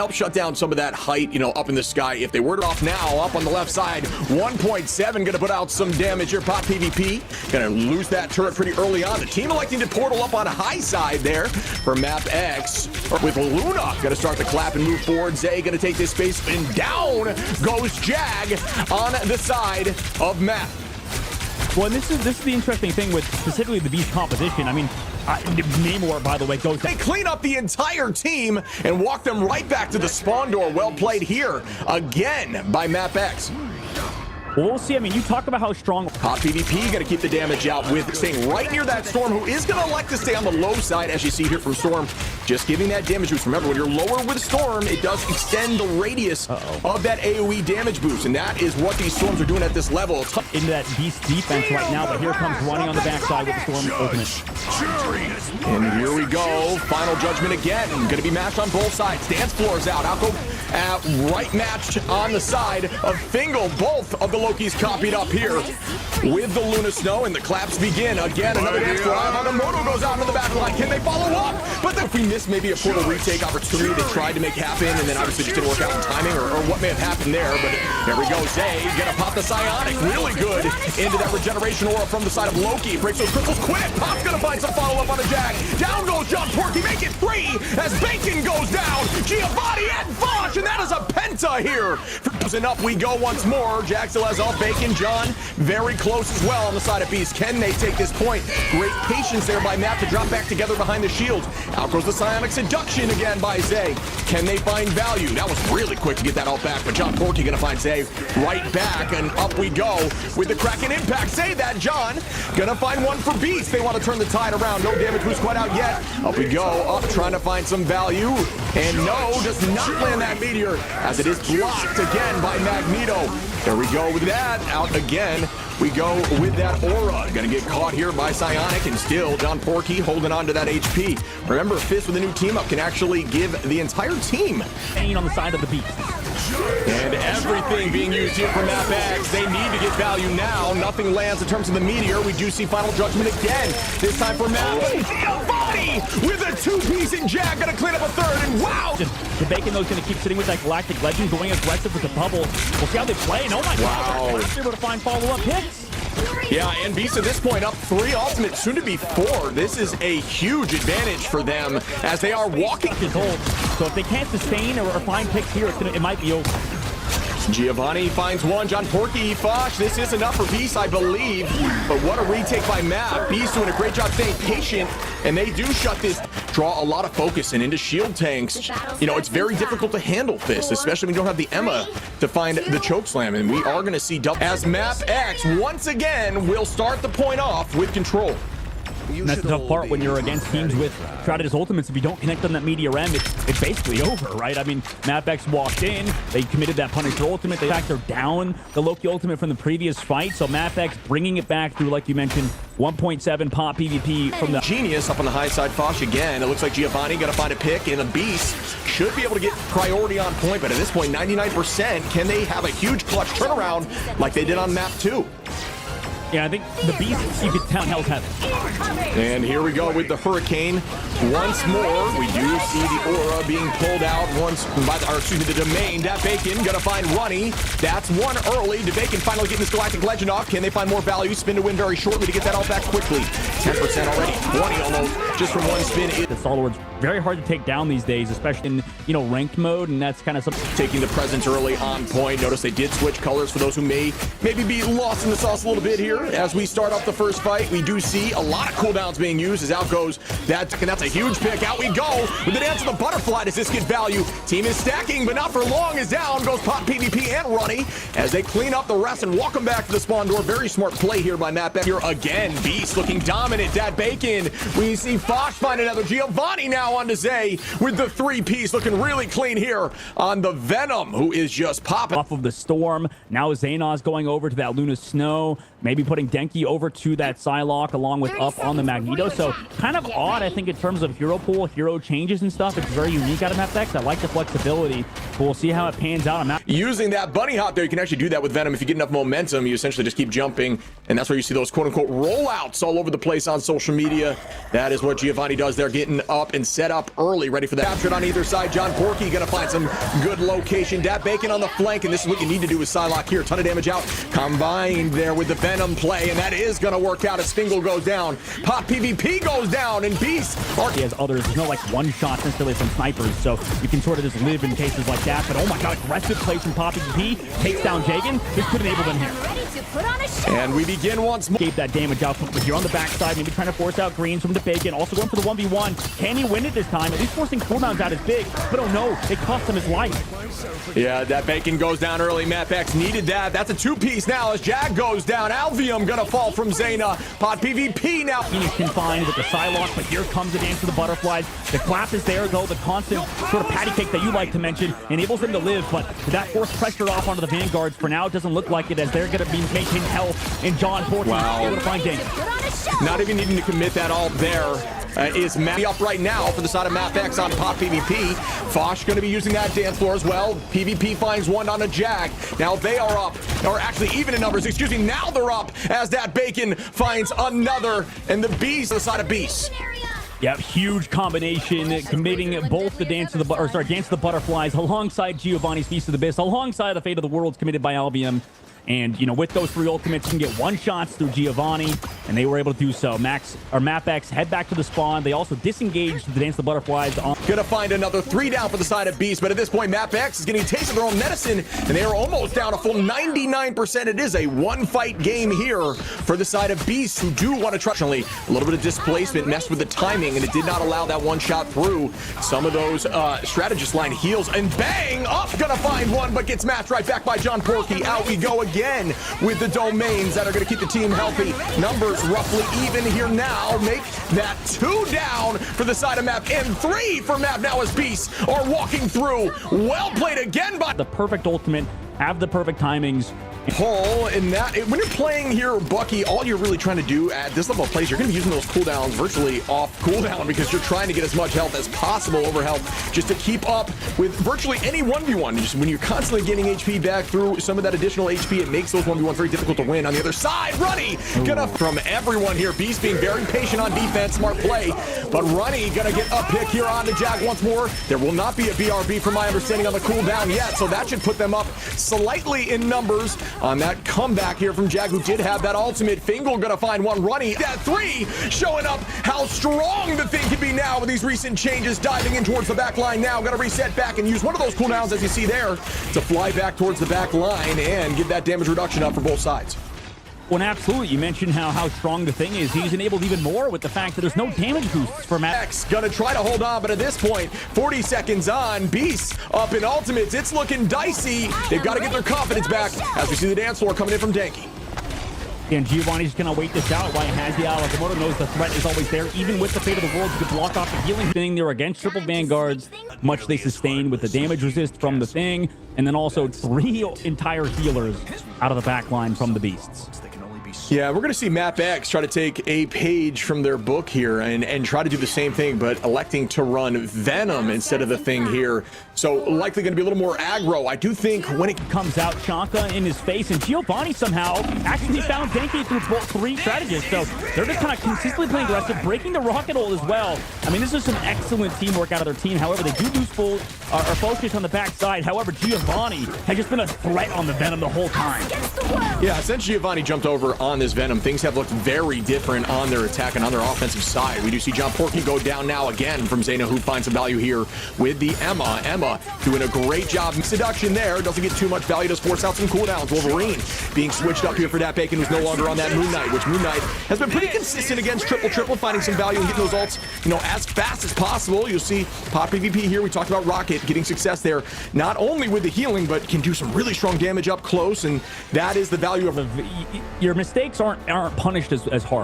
help shut down some of that height, you know, up in the sky. If they were to off now, up on the left side, 1.7 gonna put out some damage here. Pop PvP gonna lose that turret pretty early on. The team electing to portal up on a high side there for Map X with Luna. Gonna start the clap and move forward. Zay gonna take this space, and down goes Jag on the side of Map. Well, and this is the interesting thing with specifically the Beast composition. I mean, Namor, by the way, goes... They clean up the entire team and walk them right back to the spawn door. Well played here again by Map X. Well, we'll see. I mean, you talk about how strong... Hot PvP going to keep the damage out with staying right near that Storm, who is going to elect to stay on the low side, as you see here from Storm. Just giving that damage boost. Remember, when you're lower with Storm, it does extend the radius of that AoE damage boost, and that is what these Storms are doing at this level. Into that Beast defense right now, but here comes running on the backside with the Storm ultimate. And here we go. Final Judgment again. Going to be matched on both sides. Dance floors out. Alco right matched on the side of Fingal. Both of the Loki's copied up here with the Luna Snow, and the claps begin. Again, another dance floor. Moto goes out into the back line. Can they follow up? But if we missed maybe a portal retake opportunity they tried to make happen, and then obviously just didn't work out in timing, or what may have happened there. But there we go. Zay gonna pop the Psionic. Really good into that regeneration aura from the side of Loki. Breaks those crystals. Quit. Pop's gonna find some follow-up on the Jag. Down goes John Porky. Make it 3 as Bacon goes down. Giovanni and Foch, and that is a penta here. And up we go once more. Jag still has all Bacon. John very close as well on the side of Beast. Can they take this point? Great patience there by Map to drop back together behind the shield. Out goes the Psionic Seduction again by Zay. Can they find value? That was really quick to get that all back, but John Porky gonna find Zay right back, and up we go with the Kraken impact. Say that, John. Gonna find one for Beast. They want to turn the tide around. No damage boost quite out yet. Up we go, up trying to find some value, and no, does not land that meteor as it is blocked again by Magneto. There we go with that. Out again. We go with that aura. Gonna get caught here by Psionic, and still John Porky holding on to that HP. Remember, Fist with a new team up can actually give the entire team on the side of the Beast. And everything being used here for Map X. They need to get value now. Nothing lands in terms of the meteor. We do see Final Judgment again. This time for Map. Giovanni with a 2-piece, and Jag gonna clean up a third, and wow! The Bacon, though, is going to keep sitting with that Galactic Legend, going aggressive with the bubble. We'll see how they play. And oh my God, they're able to find follow-up hits. Yeah, and Beast at this point up 3 ultimate, soon to be 4. This is a huge advantage for them as they are walking. So if they can't sustain or find picks here, it might be over. Giovanni finds one. John Porky, Foch. This is enough for Beast, I believe. But what a retake by Map. Beast doing a great job staying patient, and they do shut this. Draw a lot of focus and into shield tanks. You know, it's very difficult to handle this, especially when you don't have the Emma to find the chokeslam. And we are going to see double as Map X once again will start the point off with control. And that's the tough part when you're against teams with Shrouded as ultimates. If you don't connect on that Meteor M, it's basically over, right? I mean, MapX walked in, they committed that Punisher ultimate. They factor down the Loki ultimate from the previous fight. So MapX bringing it back through, like you mentioned, 1.7 pop PvP from the Genius up on the high side. Foch again. It looks like Giovanni gonna find a pick, and a Beast should be able to get priority on point. But at this point, 99%. Can they have a huge clutch turnaround like they did on Map 2? Yeah, I think the Beast, you could tell, hell's heaven. And here we go with the Hurricane. Once more, we do see the aura being pulled out once by the domain. Dat Bacon gonna find Runny. That's one early. Bacon finally getting this Galactic Legend off. Can they find more value? Spin to win very shortly to get that all back quickly. 10% already, 20 almost, just from one spin. The Stalwart's very hard to take down these days, especially in, you know, ranked mode, and that's kind of something. Taking the presence early on point. Notice they did switch colors for those who may maybe be lost in the sauce a little bit here. As we start off the first fight, we do see a lot of cooldowns being used as out goes that, and that's a huge pick. Out we go with the dance of the butterfly. Does this get value? Team is stacking, but not for long. Is down goes Pop PvP and Runny as they clean up the rest and walk them back to the spawn door. Very smart play here by Matt Beck. Here again, Beast looking dominant. Dat Bacon. We see Foch find another. Giovanni now onto Zay with the 3-piece, looking really clean here on the Venom, who is just popping off of the Storm. Now Xanos going over to that Luna Snow, maybe putting Denki over to that Psylocke along with up on the Magneto. So kind of odd, I think, in terms of hero pool, hero changes and stuff. It's very unique out of MapX. I like the flexibility, but we'll see how it pans out. Using that bunny hop there, you can actually do that with Venom. If you get enough momentum, you essentially just keep jumping, and that's where you see those quote-unquote rollouts all over the place on social media. That is what what Giovanni does there, getting up and set up early, ready for that. Captured on either side. John Porky gonna find some good location. Dat Bacon on the flank, and this is what you need to do with Psylocke here. Ton of damage out. Combined there with the Venom play, and that is gonna work out as Fingal goes down. Pop PvP goes down, and Beast are... He has others. There's no like one shot necessarily from snipers, so you can sort of just live in cases like that. But oh my god, aggressive plays from Pop PvP. Takes down Jagan. This could enable them here. And we begin once more. Gave that damage out, but here on the backside, maybe trying to force out greens from the Bacon. Also going for the 1v1. Can he win it this time? At least forcing cooldowns out is big, but oh no, it cost him his life. Yeah, that Bacon goes down early. MapX needed that. That's a two-piece now as Jag goes down. Alvium gonna fall from Zayna. Pod PvP now. He's confined with the Psylocke, but here comes the dance of the butterflies. The clap is there, though. The constant sort of patty cake that you like to mention enables them to live, but that forced pressure off onto the Vanguards for now, it doesn't look like it, as they're going to be maintaining health in John Porky. Wow. Able to find Dink. Not even needing to commit that all there. Is Matt up right now for the side of MapX on Pop PvP. Fosh going to be using that dance floor as well. PvP finds one on a Jag. Now they are up, or actually even in numbers, excuse me. Now they're up as that Bacon finds another, and the Beast on the side of Beast. Yep, huge combination, committing both the Dance of the Butterflies alengside Giovanni's Feast of the Abyss, alongside the Fate of the Worlds committed by Albion. And, you know, with those three ultimates, you can get one-shots through Giovanni, and they were able to do so. MapX head back to the spawn. They also disengaged the Dance of the Butterflies. Gonna find another 3 down for the side of Beast, but at this point, MapX is getting a taste of their own medicine, and they are almost down a full 99%. It is a one-fight game here for the side of Beast, who do want to try. A little bit of displacement messed with the timing, and it did not allow that one shot through. Some of those strategist line heals, and bang! Up, gonna find one, but gets matched right back by John Porky. Out we go again with the domains that are going to keep the team healthy. Numbers roughly even here now. Make that 2 down for the side of Map, and 3 for Map now as Beasts are walking through. Well played again by the perfect ultimate, have the perfect timings. Pull in that when you're playing here, Bucky, all you're really trying to do at this level of plays, you're going to be using those cooldowns virtually off cooldown, because you're trying to get as much health as possible over health just to keep up with virtually any 1v1. Just when you're constantly getting HP back through some of that additional HP, it makes those 1v1s very difficult to win. On the other side, Runny gonna from everyone here. Beast being very patient on defense, smart play, but Runny gonna get a pick here on the Jag once more. There will not be a BRB from my understanding on the cooldown yet, so that should put them up slightly in numbers. On that comeback here from Jag, who did have that ultimate. Fingal gonna find one. Runny, that 3 showing up how strong the thing can be now with these recent changes. Diving in towards the back line now. Gonna reset back and use one of those cooldowns, as you see there, to fly back towards the back line and get that damage reduction up for both sides. Well, absolutely. You mentioned how strong the thing is. He's enabled even more with the fact that there's no damage boosts for Matt. X gonna try to hold on, but at this point, 40 seconds on, Beast up in ultimates. It's looking dicey. They've got to get their confidence back as we see the dance floor coming in from Danky. And Giovanni's going to wait this out. Why has the Locomotive knows the threat is always there. Even with the Fate of the Worlds, you could block off the healing thing. They're against triple Vanguards. Much they sustain with the damage resist from the thing. And then also 3 entire healers out of the back line from the Beasts. Yeah, we're going to see MapX try to take a page from their book here and try to do the same thing, but electing to run Venom instead of the thing here. So likely going to be a little more aggro. I do think when it comes out, Shaka in his face, and Giovanni somehow actually found Danky through both 3 strategists. So they're just kind of consistently playing aggressive, breaking the rocket hole as well. I mean, this is some excellent teamwork out of their team. However, they do lose focus on the backside. However, Giovanni has just been a threat on the Venom the whole time. Yeah, since Giovanni jumped over on this Venom, things have looked very different on their attack and on their offensive side. We do see John Porky go down now again from Zayna, who finds some value here with the Emma. Emma doing a great job. Seduction there. Doesn't get too much value. Does force out some cooldowns. Wolverine being switched up here for Dat Bacon, who's no longer on that Moon Knight, which Moon Knight has been pretty consistent against triple, finding some value and getting those ults, you know, as fast as possible. You'll see Pop PvP here. We talked about Rocket getting success there, not only with the healing, but can do some really strong damage up close, and that is the value of your mistakes aren't punished as hard.